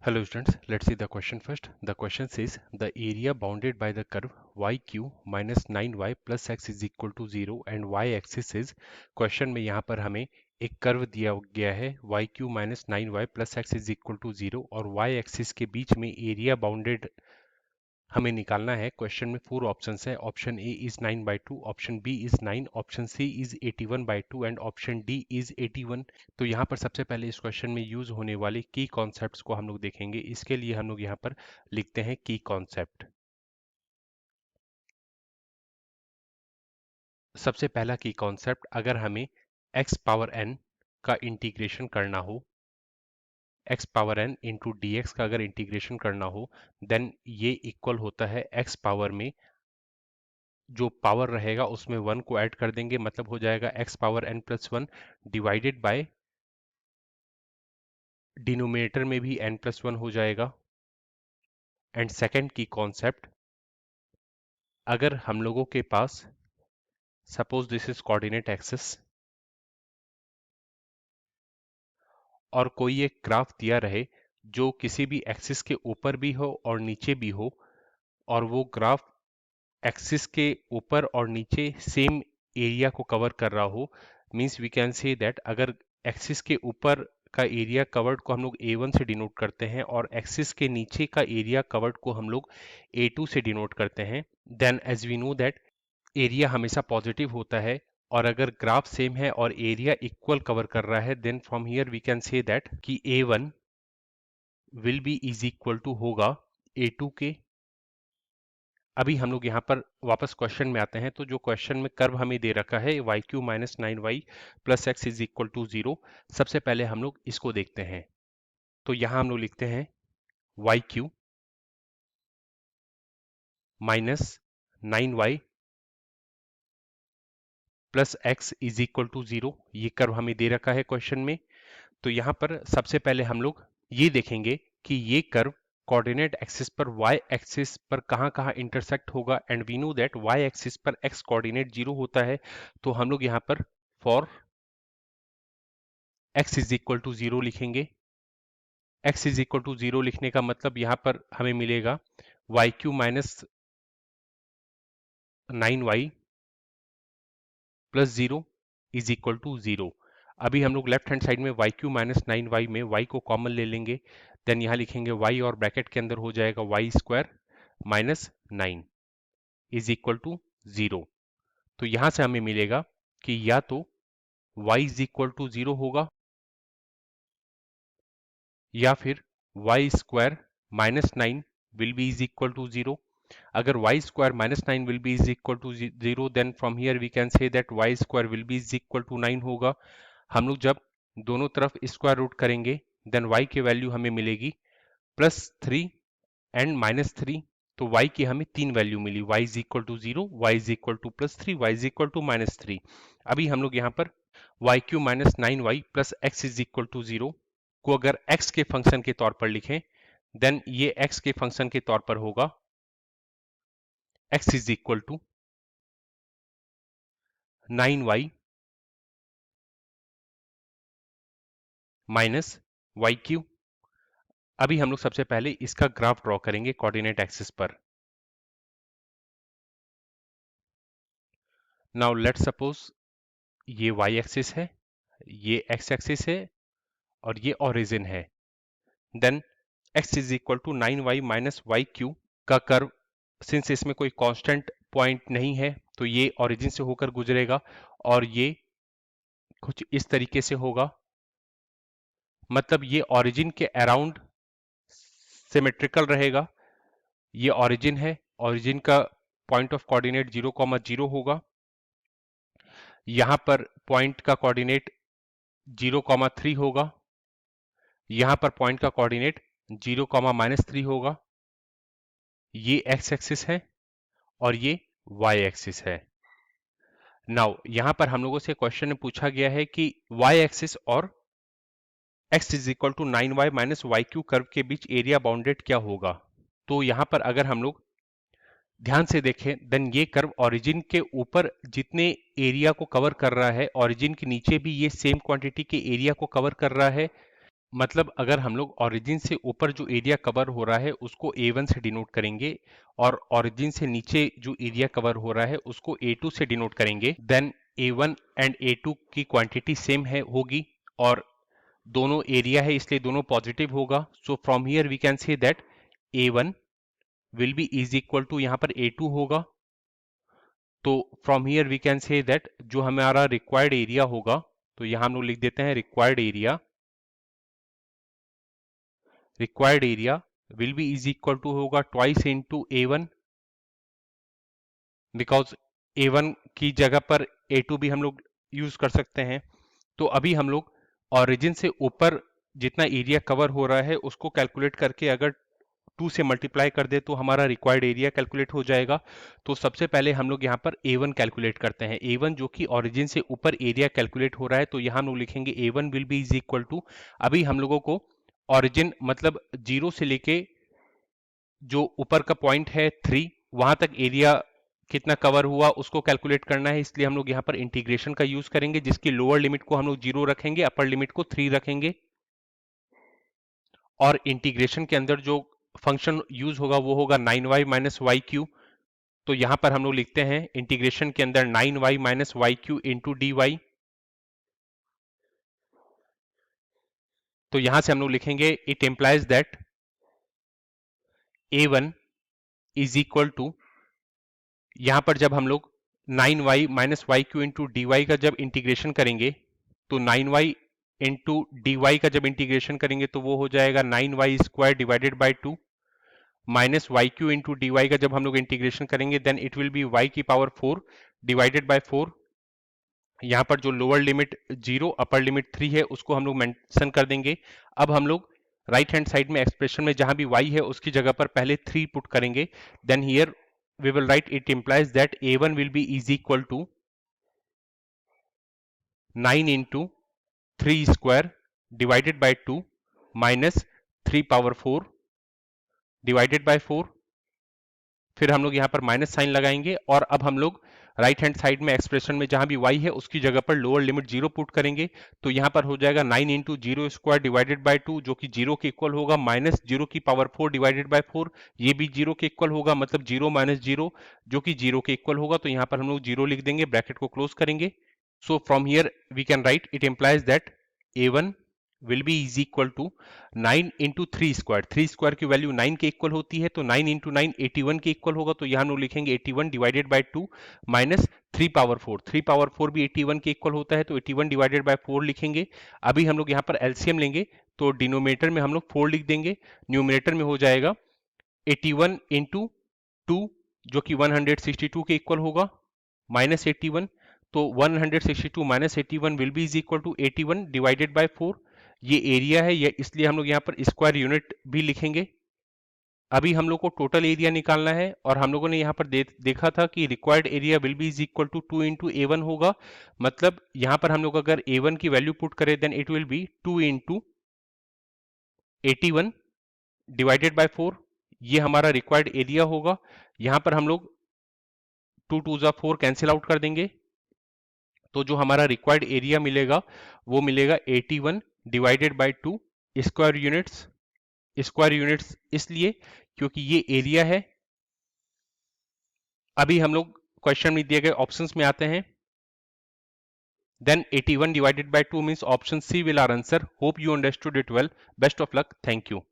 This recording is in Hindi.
Hello students, let's see the question first. The question says the area bounded by the curve yq minus 9y plus x is equal to 0 and y-axis is question में यहाँ पर हमें एक कर्व दिया गया है yq minus 9y plus x is equal to 0 और y-axis के बीच में एरिया बाउंडेड हमें निकालना है। क्वेश्चन में 4 ऑप्शंस है। Option A is 9/2, option B is 9, option C is 81/2 and option D is 81। तो यहाँ पर सबसे पहले इस क्वेश्चन में यूज होने वाले की कॉन्सेप्ट्स को हम लोग देखेंगे। इसके लिए हम लोग यहाँ पर लिखते हैं की कॉन्सेप्ट। सबसे पहला की कॉन्सेप्ट, अगर हमें x पावर n का इंटीग्रेशन करना हो, x power n into D x का अगर इंटीग्रेशन करना हो, देन ये इक्वल होता है x पावर में जो पावर रहेगा उसमें 1 को ऐड कर देंगे, मतलब हो जाएगा x power n plus 1 divided by denominator में भी n प्लस 1 हो जाएगा। एंड सेकंड की कॉन्सेप्ट, अगर हम लोगों के पास suppose this is coordinate axis और कोई एक ग्राफ दिया रहे जो किसी भी एक्सिस के ऊपर भी हो और नीचे भी हो, और वो ग्राफ एक्सिस के ऊपर और नीचे सेम एरिया को कवर कर रहा हो, means we can say that अगर एक्सिस के ऊपर का एरिया कवर्ड को हम लोग A1 से डिनोट करते हैं और एक्सिस के नीचे का एरिया कवर्ड को हम लोग A2 से डिनोट करते हैं, then as we know that area हमेशा पॉजिटिव होता है। और अगर ग्राफ सेम है और एरिया इक्वल कवर कर रहा है, then from here we can say that कि A1 will be is equal to होगा A2 के। अभी हम लोग यहाँ पर वापस क्वेश्चन में आते हैं। तो जो क्वेश्चन में कर्व हमें दे रखा है yq minus 9y plus x is equal to 0, सबसे पहले हम लोग इसको देखते हैं। तो यहाँ हम लोग लिखते हैं yq minus 9y plus x is equal to 0, ये कर्व हमें दे रखा है क्वेश्चन में। तो यहाँ पर सबसे पहले हम लोग ये देखेंगे कि ये कर्व कोऑर्डिनेट एक्सिस पर y एक्सिस पर कहाँ कहाँ इंटरसेक्ट होगा। And we know that y axis पर x कोऑर्डिनेट 0 होता है। तो हम लोग यहाँ पर for x is equal to 0 लिखेंगे। x इज इक्वल टू 0 लिखने का मतलब यहाँ पर हमें मिलेगा yq minus 9y plus 0 is equal to 0। अभी हम लोग लेफ्ट हैंड साइड में yq माइनस 9y में y को कॉमन ले लेंगे, देन यहाँ लिखेंगे y और ब्रैकेट के अंदर हो जाएगा y square minus 9 is equal to 0। तो यहाँ से हमें मिलेगा कि या तो y इज इक्वल टू 0 होगा या फिर y square minus 9 will be is equal to 0। अगर y square minus 9 will be is equal to 0, then from here we can say that y square will be is equal to 9 होगा। हम लोग जब दोनों तरफ स्क्वायर रूट करेंगे, देन y की वैल्यू हमें मिलेगी +3 एंड -3। तो y की हमें 3 वैल्यू मिली, y is equal to 0, y is equal to +3, y is equal to -3। अभी हम लोग यहाँ पर yq minus 9y plus x is equal to 0 को अगर x के फंक्शन के तौर पर लिखें, देन ये x के फंक्शन के तौर पर होगा x is equal to 9y minus yq। अभी हम लोग सबसे पहले इसका ग्राफ ड्रॉ करेंगे कोऑर्डिनेट एक्सिस पर। नाउ लेट सपोज ये y एक्सिस है, ये x एक्सिस है और ये ओरिजिन है। Then x is equal to 9y minus y q का कर्व, सिंस इसमें कोई कांस्टेंट पॉइंट नहीं है तो ये ओरिजिन से होकर गुजरेगा और ये कुछ इस तरीके से होगा, मतलब ये ओरिजिन के अराउंड सिमेट्रिकल रहेगा। ये ओरिजिन है, ओरिजिन का पॉइंट ऑफ कोऑर्डिनेट 0,0 होगा। यहां पर पॉइंट का कोऑर्डिनेट 0,3 होगा। यहां पर पॉइंट का कोऑर्डिनेट 0,-3 होगा। ये x एक्सिस है और ये y एक्सिस है। नाउ यहां पर हम लोगों से क्वेश्चन में पूछा गया है कि y एक्सिस और x is equal to 9y minus y q curve के बीच एरिया बाउंडेड क्या होगा। तो यहां पर अगर हम लोग ध्यान से देखें, देन ये कर्व ओरिजिन के ऊपर जितने एरिया को कवर कर रहा है, ओरिजिन के नीचे भी ये सेम क्वांटिटी के एरिया को कवर कर रहा है। मतलब अगर हम लोग ओरिजिन से ऊपर जो एरिया कवर हो रहा है उसको A1 से डिनोट करेंगे और ओरिजिन से नीचे जो एरिया कवर हो रहा है उसको A2 से डिनोट करेंगे, देन A1 एंड A2 की क्वांटिटी सेम है होगी और दोनों एरिया है इसलिए दोनों पॉजिटिव होगा। So from here we can say that A1 will be is equal to, यहाँ पर A2 होगा, तो from here we can say that जो हमारा रिक्वायर्ड एरिया होगा, तो यहाँ हम लोग लिख देते हैं required area will be is equal to होगा twice into A1, because A1 की जगह पर A2 भी हम लोग यूज कर सकते हैं। तो अभी हम लोग ओरिजिन से ऊपर जितना एरिया कवर हो रहा है उसको कैलकुलेट करके अगर 2 से मल्टीप्लाई कर दे तो हमारा रिक्वायर्ड एरिया कैलकुलेट हो जाएगा। तो सबसे पहले हम लोग यहाँ पर A1 कैलकुलेट करते हैं। A1 जो कि ओरिजिन से ऊपर एरिया कैलकुलेट हो रहा है, तो यहाँ हम लोग लिखेंगे A1 will be is equal to, अभी हम लोगों को ओरिजिन मतलब 0 से लेके जो ऊपर का पॉइंट है 3 वहां तक एरिया कितना कवर हुआ उसको कैलकुलेट करना है, इसलिए हम लोग यहाँ पर इंटीग्रेशन का यूज करेंगे जिसकी लोअर लिमिट को हम लोग 0 रखेंगे, अपर लिमिट को 3 रखेंगे और इंटीग्रेशन के अंदर जो फंक्शन यूज होगा वो होगा 9y माइनस वाई क्यू। तो यहां पर हम लोग लिखते हैं इंटीग्रेशन के अंदर 9y minus y q into d y. तो यहां से हम लोग लिखेंगे it implies that A1 is equal to, यहां पर जब हम लोग 9y minus y q into d y का जब इंटीग्रेशन करेंगे, तो 9y इंटू डी वाई का जब इंटीग्रेशन करेंगे तो वो हो जाएगा 9y square divided by 2 minus y q into d y का जब हम लोग इंटीग्रेशन करेंगे then it will be y की पावर 4 डिवाइडेड बाय 4। यहाँ पर जो लोअर लिमिट 0 अपर लिमिट 3 है उसको हम लोग मेंशन कर देंगे। अब हम लोग राइट हैंड साइड में एक्सप्रेशन में जहां भी y है उसकी जगह पर पहले 3 पुट करेंगे, then here we will write it implies that A1 will be is equal to 9 into 3 square divided by 2 minus 3 power 4 divided by 4। फिर हम लोग यहाँ पर माइनस साइन लगाएंगे और अब हम लोग राइट हैंड साइड में एक्सप्रेशन में जहां भी y है उसकी जगह पर लोअर लिमिट 0 पुट करेंगे, तो यहाँ पर हो जाएगा 9 into zero square divided by 2 जो कि 0 के इक्वल होगा, माइनस 0 की पावर 4 डिवाइडेड बाय 4, ये भी 0 के इक्वल होगा, मतलब 0 माइनस 0 जो कि 0 के इक्वल होगा। तो यहाँ पर हम लोग 0 लिख देंगे, ब्रैकेट को क्लोज करेंगे। So from here we can write it implies that A1 will be is equal to 9 into 3 square, 3 square की वैल्यू 9 के इक्वल होती है, तो 9 इंटू 9 81 के इक्वल होगा, तो यहाँ हम लोग लिखेंगे 81 divided by 2 minus 3 power 4, 3 power 4 भी 81 के इक्वल होता है, तो 81 डिवाइडेड बाय 4 लिखेंगे। अभी हम लोग यहाँ पर एलसीएम लेंगे तो डिनोमिनेटर में हम लोग 4 लिख देंगे, न्यूमिनेटर में हो जाएगा 81 इंटू 2 जो कि 162 के इक्वल होगा, माइनस 81, तो 162 minus 81 will be is equal to 81 divided by 4। ये एरिया है, ये इसलिए हम लोग यहाँ पर स्क्वायर यूनिट भी लिखेंगे। अभी हम लोग को टोटल एरिया निकालना है और हम लोगों ने यहाँ पर देखा था कि required area will be is equal to 2 into A1 होगा, मतलब यहाँ पर हम लोग अगर A1 की वैल्यू पुट करें then it will be 2 into 81 divided by 4, ये हमारा रिक्वायर्ड एरिया होगा। यहाँ पर हम लोग 2 2 जा 4 कैंसिल आउट कर देंगे, तो जो हमारा रिक्वायर्ड एरिया मिलेगा वो मिलेगा 81 डिवाइडेड बाय 2 स्क्वायर यूनिट्स इसलिए क्योंकि ये एरिया है। अभी हम लोग क्वेश्चन में दिए गए ऑप्शंस में आते हैं, then 81 divided by 2 means option C will are answer. Hope you understood it well, best of luck, thank you.